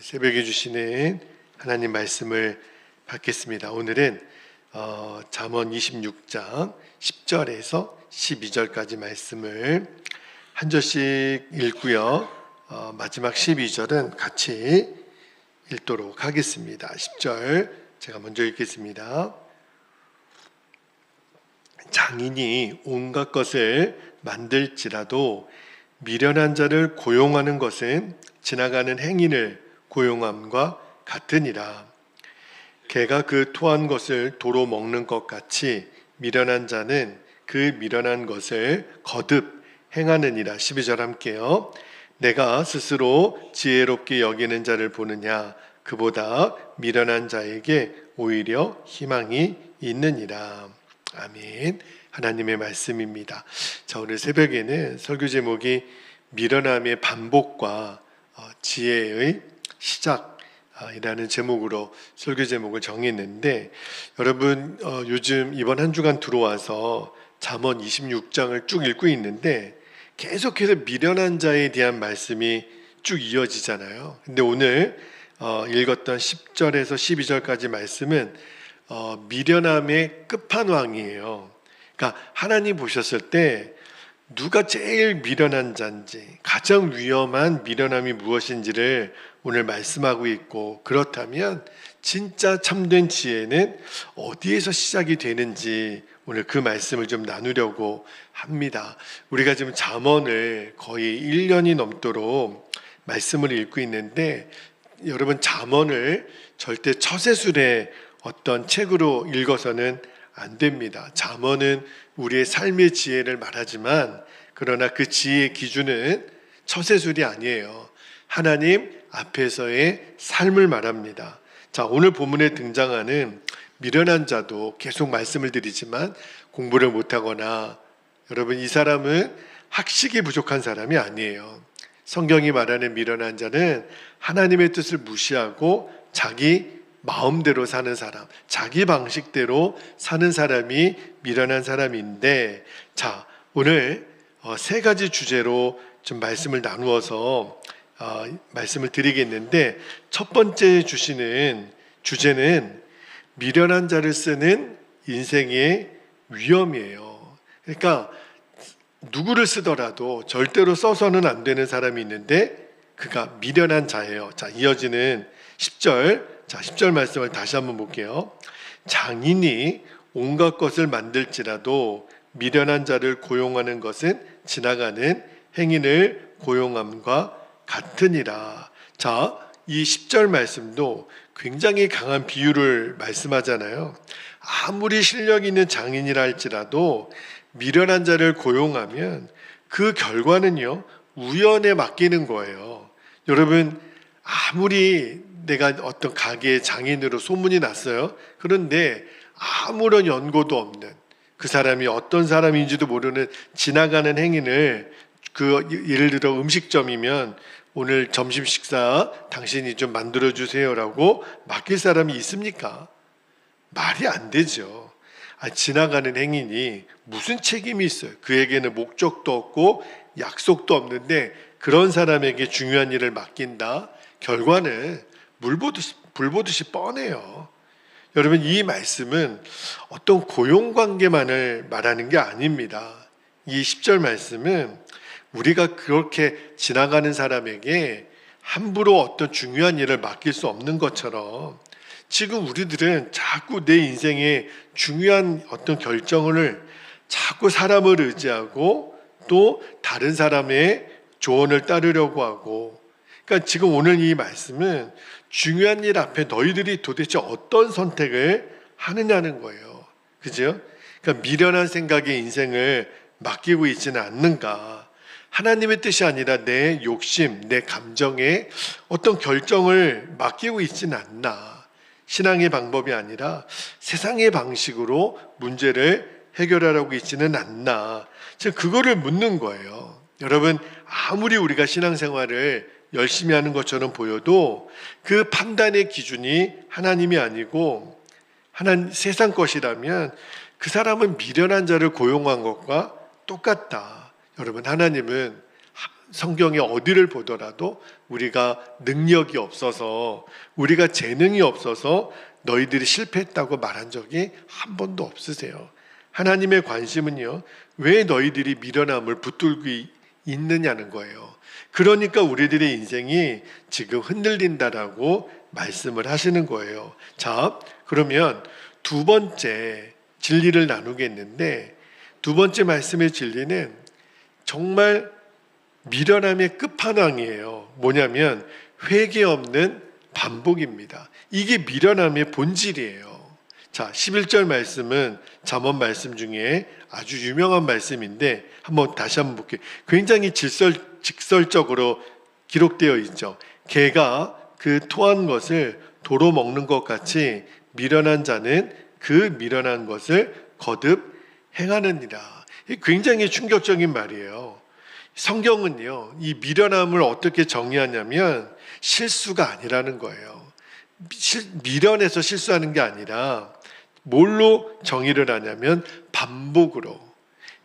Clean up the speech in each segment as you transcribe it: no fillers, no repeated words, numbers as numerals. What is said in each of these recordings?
새벽에 주시는 하나님 말씀을 받겠습니다. 오늘은 잠언 26장 10절에서 12절까지 말씀을 한 절씩 읽고요. 마지막 12절은 같이 읽도록 하겠습니다. 10절 제가 먼저 읽겠습니다. 장인이 온갖 것을 만들지라도 미련한 자를 고용하는 것은 지나가는 행인을 고용함과 같으니라. 개가 그 토한 것을 도로 먹는 것 같이 미련한 자는 그 미련한 것을 거듭 행하느니라. 12절 함께요. 내가 스스로 지혜롭게 여기는 자를 보느냐, 그보다 미련한 자에게 오히려 희망이 있느니라. 아멘. 하나님의 말씀입니다. 자, 오늘 새벽에는 설교 제목이 미련함의 반복과 지혜의 시작이라는 제목으로 설교 제목을 정했는데, 여러분 요즘 이번 한 주간 들어와서 잠언 26장을 쭉 읽고 있는데 계속해서 미련한 자에 대한 말씀이 쭉 이어지잖아요. 근데 오늘 읽었던 10절에서 12절까지 말씀은 미련함의 끝판왕이에요. 그러니까 하나님 보셨을 때 누가 제일 미련한 자인지, 가장 위험한 미련함이 무엇인지를 오늘 말씀하고 있고, 그렇다면 진짜 참된 지혜는 어디에서 시작이 되는지 오늘 그 말씀을 좀 나누려고 합니다. 우리가 지금 잠언을 거의 1년이 넘도록 말씀을 읽고 있는데, 여러분 잠언을 절대 처세술의 어떤 책으로 읽어서는 안 됩니다. 잠언은 우리의 삶의 지혜를 말하지만, 그러나 그 지혜의 기준은 처세술이 아니에요. 하나님 앞에서의 삶을 말합니다. 자, 오늘 본문에 등장하는 미련한 자도 계속 말씀을 드리지만 공부를 못하거나, 여러분 이 사람은 학식이 부족한 사람이 아니에요. 성경이 말하는 미련한 자는 하나님의 뜻을 무시하고 자기 마음대로 사는 사람, 자기 방식대로 사는 사람이 미련한 사람인데, 자, 오늘 세 가지 주제로 좀 말씀을 나누어서 말씀을 드리겠는데, 첫 번째 주시는 주제는 미련한 자를 쓰는 인생의 위험이에요. 그러니까 누구를 쓰더라도 절대로 써서는 안 되는 사람이 있는데 그가 미련한 자예요. 자, 이어지는 10절, 자, 10절 말씀을 다시 한번 볼게요. 장인이 온갖 것을 만들지라도 미련한 자를 고용하는 것은 지나가는 행인을 고용함과 같으니라. 자, 이 10절 말씀도 굉장히 강한 비유를 말씀하잖아요. 아무리 실력 있는 장인이라 할지라도 미련한 자를 고용하면 그 결과는요, 우연에 맡기는 거예요. 여러분, 아무리 내가 어떤 가게의 장인으로 소문이 났어요. 그런데 아무런 연고도 없는, 그 사람이 어떤 사람인지도 모르는 지나가는 행인을, 예를 들어 음식점이면 오늘 점심 식사 당신이 좀 만들어주세요라고 맡길 사람이 있습니까? 말이 안 되죠. 지나가는 행인이 무슨 책임이 있어요? 그에게는 목적도 없고 약속도 없는데 그런 사람에게 중요한 일을 맡긴다? 결과는 불보듯이 뻔해요. 여러분, 이 말씀은 어떤 고용관계만을 말하는 게 아닙니다. 이 10절 말씀은 우리가 그렇게 지나가는 사람에게 함부로 어떤 중요한 일을 맡길 수 없는 것처럼, 지금 우리들은 자꾸 내 인생에 중요한 어떤 결정을 자꾸 사람을 의지하고 또 다른 사람의 조언을 따르려고 하고, 그러니까 지금 오늘 이 말씀은 중요한 일 앞에 너희들이 도대체 어떤 선택을 하느냐는 거예요. 그죠? 그러니까 미련한 생각에 인생을 맡기고 있지는 않는가. 하나님의 뜻이 아니라 내 욕심, 내 감정에 어떤 결정을 맡기고 있지는 않나. 신앙의 방법이 아니라 세상의 방식으로 문제를 해결하려고 있지는 않나. 지금 그거를 묻는 거예요. 여러분, 아무리 우리가 신앙생활을 열심히 하는 것처럼 보여도 그 판단의 기준이 하나님이 아니고 세상 것이라면 그 사람은 미련한 자를 고용한 것과 똑같다. 여러분, 하나님은 성경의 어디를 보더라도 우리가 능력이 없어서, 우리가 재능이 없어서 너희들이 실패했다고 말한 적이 한 번도 없으세요. 하나님의 관심은요, 왜 너희들이 미련함을 붙들고 있느냐는 거예요. 그러니까 우리들의 인생이 지금 흔들린다라고 말씀을 하시는 거예요. 자, 그러면 두 번째 진리를 나누겠는데, 두 번째 말씀의 진리는 정말 미련함의 끝판왕이에요. 뭐냐면 회개 없는 반복입니다. 이게 미련함의 본질이에요. 자, 11절 말씀은 잠언 말씀 중에 아주 유명한 말씀인데 다시 한번 볼게요. 굉장히 직설적으로 기록되어 있죠. 개가 그 토한 것을 도로 먹는 것 같이 미련한 자는 그 미련한 것을 거듭 행하느니라. 굉장히 충격적인 말이에요. 성경은요, 이 미련함을 어떻게 정의하냐면 실수가 아니라는 거예요. 미련해서 실수하는 게 아니라 뭘로 정의를 하냐면 반복으로.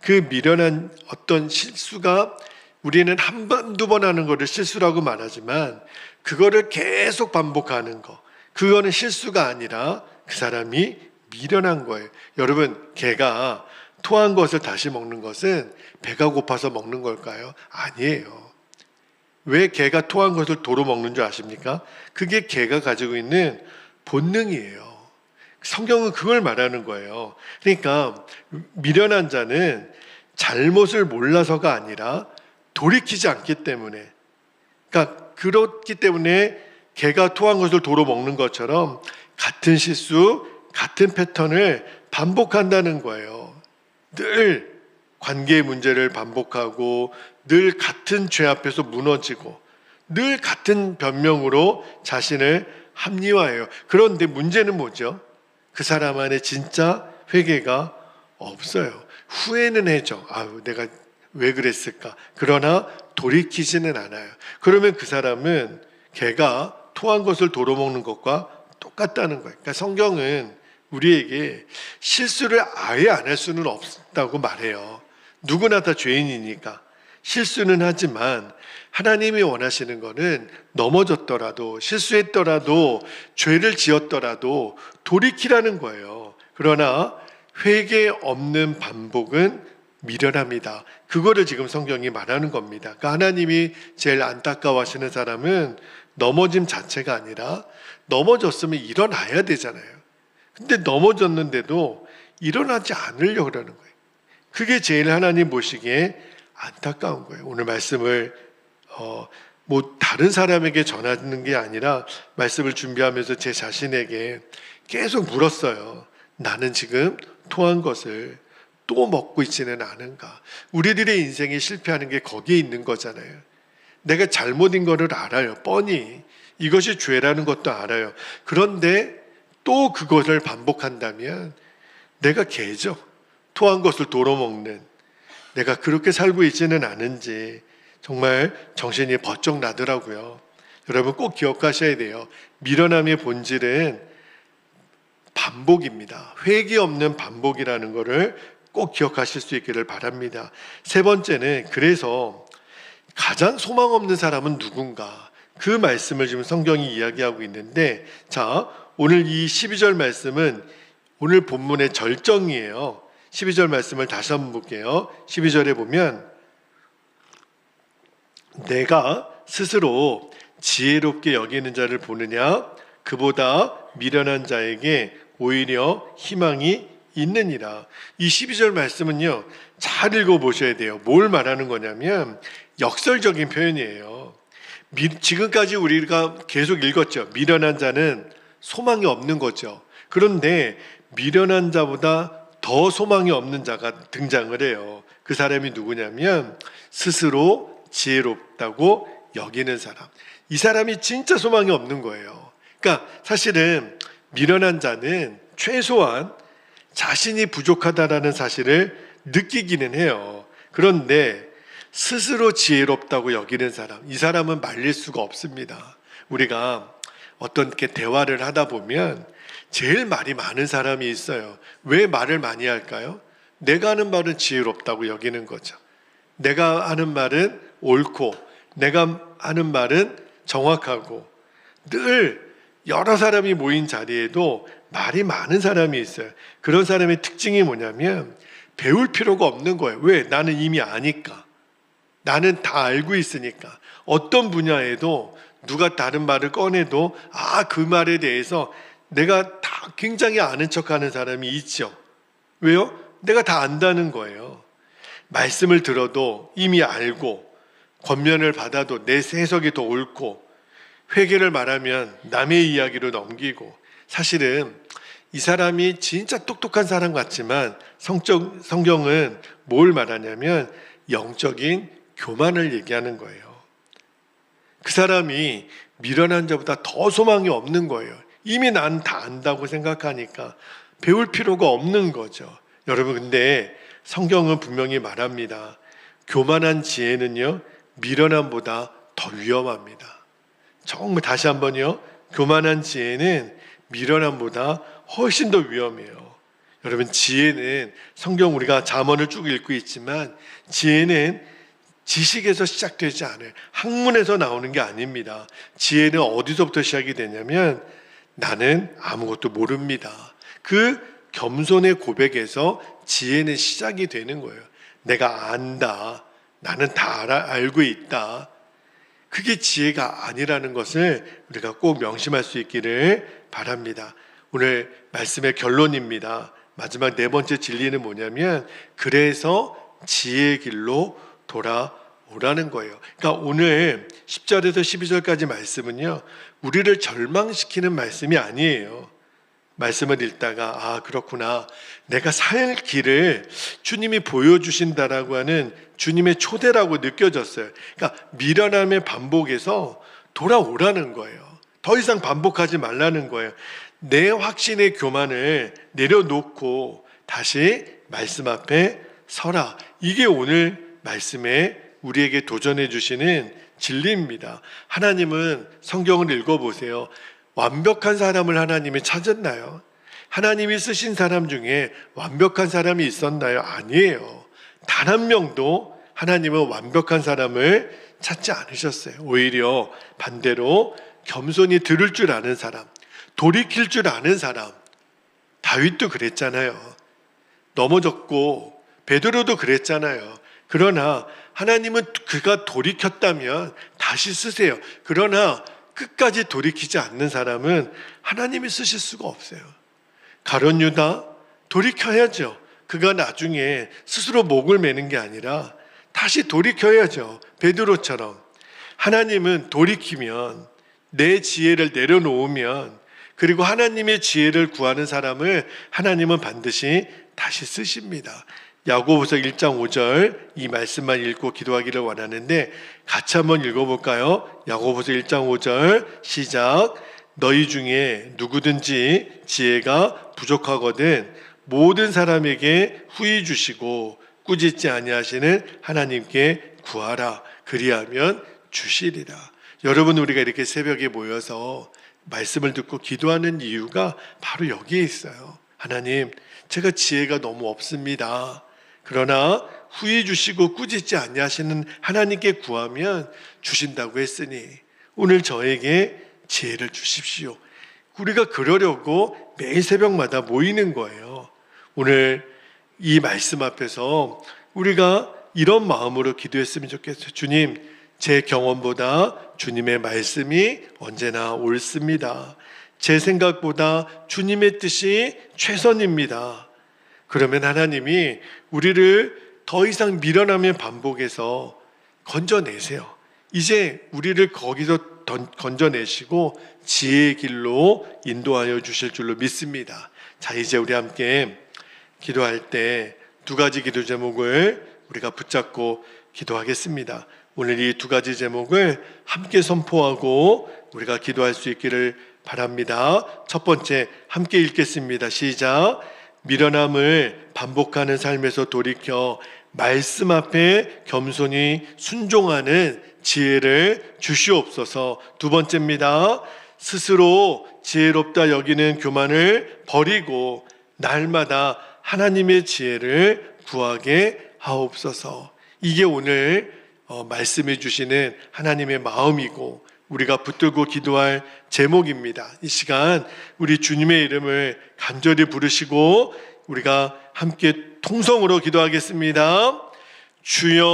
그 미련한 어떤 실수가, 우리는 한 번, 두 번 하는 거를 실수라고 말하지만 그거를 계속 반복하는 거, 그거는 실수가 아니라 그 사람이 미련한 거예요. 여러분, 개가 토한 것을 다시 먹는 것은 배가 고파서 먹는 걸까요? 아니에요. 왜 개가 토한 것을 도로 먹는 줄 아십니까? 그게 개가 가지고 있는 본능이에요. 성경은 그걸 말하는 거예요. 그러니까 미련한 자는 잘못을 몰라서가 아니라 돌이키지 않기 때문에, 그러니까 그렇기 때문에 개가 토한 것을 도로 먹는 것처럼 같은 실수, 같은 패턴을 반복한다는 거예요. 늘 관계의 문제를 반복하고, 늘 같은 죄 앞에서 무너지고, 늘 같은 변명으로 자신을 합리화해요. 그런데 문제는 뭐죠? 그 사람 안에 진짜 회개가 없어요. 후회는 해죠. 아유, 내가 왜 그랬을까? 그러나 돌이키지는 않아요. 그러면 그 사람은 개가 토한 것을 도로 먹는 것과 똑같다는 거예요. 그러니까 성경은 우리에게 실수를 아예 안 할 수는 없다고 말해요. 누구나 다 죄인이니까 실수는 하지만, 하나님이 원하시는 것은 넘어졌더라도, 실수했더라도, 죄를 지었더라도 돌이키라는 거예요. 그러나 회개 없는 반복은 미련합니다. 그거를 지금 성경이 말하는 겁니다. 그러니까 하나님이 제일 안타까워하시는 사람은 넘어짐 자체가 아니라, 넘어졌으면 일어나야 되잖아요. 근데 넘어졌는데도 일어나지 않으려고 그러는 거예요. 그게 제일 하나님 보시기에 안타까운 거예요. 오늘 말씀을 다른 사람에게 전하는 게 아니라 말씀을 준비하면서 제 자신에게 계속 물었어요. 나는 지금 토한 것을 또 먹고 있지는 않은가? 우리들의 인생이 실패하는 게 거기에 있는 거잖아요. 내가 잘못인 거를 알아요. 뻔히 이것이 죄라는 것도 알아요. 그런데 또 그것을 반복한다면 내가 개죠. 토한 것을 도로 먹는, 내가 그렇게 살고 있지는 않은지 정말 정신이 번쩍 나더라고요. 여러분 꼭 기억하셔야 돼요. 미련함의 본질은 반복입니다. 회개 없는 반복이라는 것을 꼭 기억하실 수 있기를 바랍니다. 세 번째는, 그래서 가장 소망 없는 사람은 누군가? 그 말씀을 지금 성경이 이야기하고 있는데, 자, 오늘 이 12절 말씀은 오늘 본문의 절정이에요. 12절 말씀을 다시 한번 볼게요. 12절에 보면, 내가 스스로 지혜롭게 여기는 자를 보느냐? 그보다 미련한 자에게 오히려 희망이 있느니라. 이 12절 말씀은요, 잘 읽어보셔야 돼요. 뭘 말하는 거냐면 역설적인 표현이에요. 지금까지 우리가 계속 읽었죠. 미련한 자는 소망이 없는 거죠. 그런데 미련한 자보다 더 소망이 없는 자가 등장을 해요. 그 사람이 누구냐면 스스로 지혜롭다고 여기는 사람. 이 사람이 진짜 소망이 없는 거예요. 그러니까 사실은 미련한 자는 최소한 자신이 부족하다라는 사실을 느끼기는 해요. 그런데 스스로 지혜롭다고 여기는 사람, 이 사람은 말릴 수가 없습니다. 우리가 어떤 게 대화를 하다 보면 제일 말이 많은 사람이 있어요. 왜 말을 많이 할까요? 내가 하는 말은 지혜롭다고 여기는 거죠. 내가 하는 말은 옳고 내가 하는 말은 정확하고, 늘 여러 사람이 모인 자리에도 말이 많은 사람이 있어요. 그런 사람의 특징이 뭐냐면 배울 필요가 없는 거예요. 왜? 나는 이미 아니까. 나는 다 알고 있으니까. 어떤 분야에도 누가 다른 말을 꺼내도 그 말에 대해서 내가 다 굉장히 아는 척하는 사람이 있죠. 왜요? 내가 다 안다는 거예요. 말씀을 들어도 이미 알고, 권면을 받아도 내 해석이 더 옳고, 회개를 말하면 남의 이야기로 넘기고. 사실은 이 사람이 진짜 똑똑한 사람 같지만 성경은 뭘 말하냐면 영적인 교만을 얘기하는 거예요. 그 사람이 미련한 자보다 더 소망이 없는 거예요. 이미 난 다 안다고 생각하니까 배울 필요가 없는 거죠. 여러분, 근데 성경은 분명히 말합니다. 교만한 지혜는요, 미련함보다 더 위험합니다. 정말 다시 한번요, 교만한 지혜는 미련함보다 훨씬 더 위험해요. 여러분, 지혜는, 성경 우리가 잠언을 쭉 읽고 있지만 지혜는 지식에서 시작되지 않아요. 학문에서 나오는 게 아닙니다. 지혜는 어디서부터 시작이 되냐면 나는 아무것도 모릅니다. 그 겸손의 고백에서 지혜는 시작이 되는 거예요. 내가 안다. 나는 다 알고 있다. 그게 지혜가 아니라는 것을 우리가 꼭 명심할 수 있기를 바랍니다. 오늘 말씀의 결론입니다. 마지막 네 번째 진리는 뭐냐면 그래서 지혜의 길로 돌아오라는 거예요. 그러니까 오늘 10절에서 12절까지 말씀은요, 우리를 절망시키는 말씀이 아니에요. 말씀을 읽다가 그렇구나, 내가 살 길을 주님이 보여주신다라고 하는 주님의 초대라고 느껴졌어요. 그러니까 미련함의 반복에서 돌아오라는 거예요. 더 이상 반복하지 말라는 거예요. 내 확신의 교만을 내려놓고 다시 말씀 앞에 서라. 이게 오늘 말씀에 우리에게 도전해 주시는 진리입니다. 하나님은, 성경을 읽어보세요. 완벽한 사람을 하나님이 찾았나요? 하나님이 쓰신 사람 중에 완벽한 사람이 있었나요? 아니에요. 단 한 명도 하나님은 완벽한 사람을 찾지 않으셨어요. 오히려 반대로 겸손히 들을 줄 아는 사람, 돌이킬 줄 아는 사람. 다윗도 그랬잖아요. 넘어졌고 베드로도 그랬잖아요. 그러나 하나님은 그가 돌이켰다면 다시 쓰세요. 그러나 끝까지 돌이키지 않는 사람은 하나님이 쓰실 수가 없어요. 가룟 유다 돌이켜야죠. 그가 나중에 스스로 목을 매는 게 아니라 다시 돌이켜야죠. 베드로처럼. 하나님은 돌이키면, 내 지혜를 내려놓으면, 그리고 하나님의 지혜를 구하는 사람을 하나님은 반드시 다시 쓰십니다. 야고보서 1장 5절 이 말씀만 읽고 기도하기를 원하는데 같이 한번 읽어볼까요? 야고보서 1장 5절 시작. 너희 중에 누구든지 지혜가 부족하거든 모든 사람에게 후히 주시고 꾸짖지 아니하시는 하나님께 구하라. 그리하면 주시리라. 여러분, 우리가 이렇게 새벽에 모여서 말씀을 듣고 기도하는 이유가 바로 여기에 있어요. 하나님, 제가 지혜가 너무 없습니다. 그러나 후히 주시고 꾸짖지 아니하시는 하나님께 구하면 주신다고 했으니 오늘 저에게 지혜를 주십시오. 우리가 그러려고 매일 새벽마다 모이는 거예요. 오늘 이 말씀 앞에서 우리가 이런 마음으로 기도했으면 좋겠어요. 주님, 제 경험보다 주님의 말씀이 언제나 옳습니다. 제 생각보다 주님의 뜻이 최선입니다. 그러면 하나님이 우리를 더 이상 미련함의 반복에서 건져내세요. 이제 우리를 거기서 건져내시고 지혜의 길로 인도하여 주실 줄로 믿습니다. 자, 이제 우리 함께 기도할 때 두 가지 기도 제목을 우리가 붙잡고 기도하겠습니다. 오늘 이 두 가지 제목을 함께 선포하고 우리가 기도할 수 있기를 바랍니다. 첫 번째, 함께 읽겠습니다. 시작. 미련함을 반복하는 삶에서 돌이켜 말씀 앞에 겸손히 순종하는 지혜를 주시옵소서. 두 번째입니다. 스스로 지혜롭다 여기는 교만을 버리고 날마다 하나님의 지혜를 구하게 하옵소서. 이게 오늘 말씀해 주시는 하나님의 마음이고 우리가 붙들고 기도할 제목입니다. 이 시간 우리 주님의 이름을 간절히 부르시고 우리가 함께 통성으로 기도하겠습니다. 주여